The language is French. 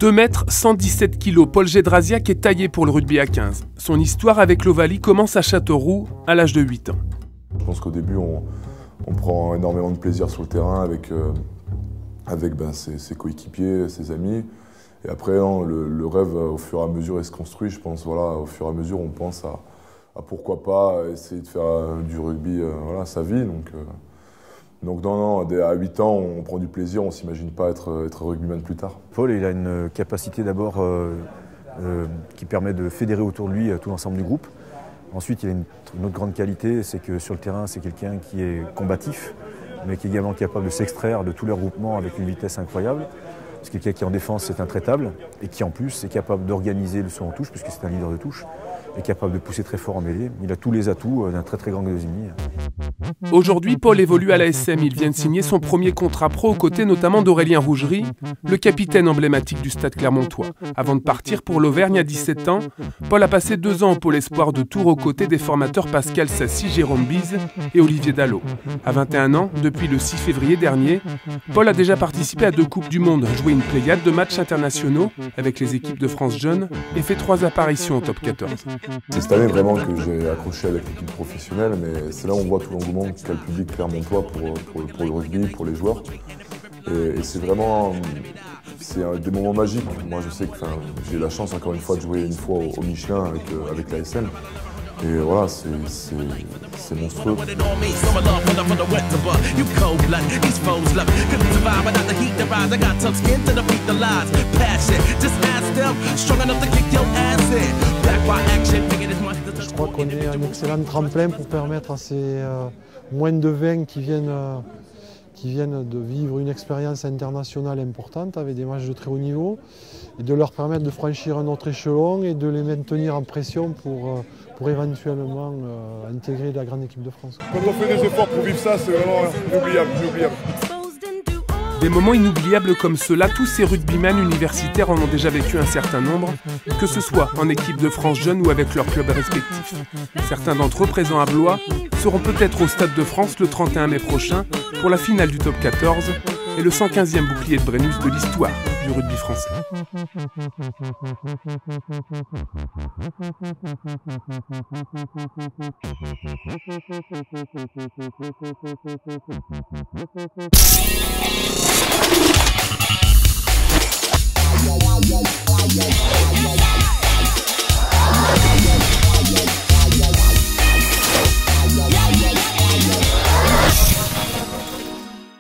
2 mètres, 117 kg, Paul Gédrasiak est taillé pour le rugby à 15. Son histoire avec l'Ovalie commence à Châteauroux, à l'âge de 8 ans. Je pense qu'au début, on prend énormément de plaisir sur le terrain avec ses coéquipiers, ses amis. Et après, le rêve, au fur et à mesure, il se construit. Je pense, voilà, au fur et à mesure, on pense à pourquoi pas essayer de faire du rugby sa vie. Donc non, à 8 ans, on prend du plaisir, on ne s'imagine pas être rugbyman plus tard. Paul, il a une capacité d'abord qui permet de fédérer autour de lui tout l'ensemble du groupe. Ensuite, il a une autre grande qualité, c'est que sur le terrain, c'est quelqu'un qui est combatif, mais qui est également capable de s'extraire de tous les regroupements avec une vitesse incroyable. C'est quelqu'un qui en défense c'est intraitable et qui en plus est capable d'organiser le saut en touche, puisque c'est un leader de touche, est capable de pousser très fort en mêlée. Il a tous les atouts d'un très grand gazinier. Aujourd'hui, Paul évolue à l'ASM. Il vient de signer son premier contrat pro aux côtés notamment d'Aurélien Rougerie, le capitaine emblématique du Stade Clermontois. Avant de partir pour l'Auvergne à 17 ans, Paul a passé 2 ans au pôle espoir de Tours aux côtés des formateurs Pascal Sassy, Jérôme Bise et Olivier Dallot. À 21 ans, depuis le 6 février dernier, Paul a déjà participé à 2 Coupes du Monde, joué une pléiade de matchs internationaux avec les équipes de France jeunes et fait 3 apparitions au top 14. C'est cette année vraiment que j'ai accroché avec l'équipe professionnelle, mais c'est là où on voit tout l'engouement qu'a le public clermontois pour le rugby, pour les joueurs. Et c'est vraiment des moments magiques. Moi je sais que j'ai la chance encore une fois de jouer une fois au Michelin avec l'ASM. Et voilà, c'est monstrueux. Je crois qu'on est un excellent tremplin pour permettre à ces moins de 20 qui viennent de vivre une expérience internationale importante avec des matchs de très haut niveau et de leur permettre de franchir un autre échelon et de les maintenir en pression pour éventuellement intégrer la grande équipe de France. Quand on fait des efforts pour vivre ça, c'est vraiment inoubliable. Des moments inoubliables comme ceux-là, tous ces rugbymen universitaires en ont déjà vécu un certain nombre, que ce soit en équipe de France jeune ou avec leurs clubs respectifs. Certains d'entre eux, présents à Blois, seront peut-être au Stade de France le 31 mai prochain pour la finale du top 14 et le 115e bouclier de Brennus de l'histoire du rugby français.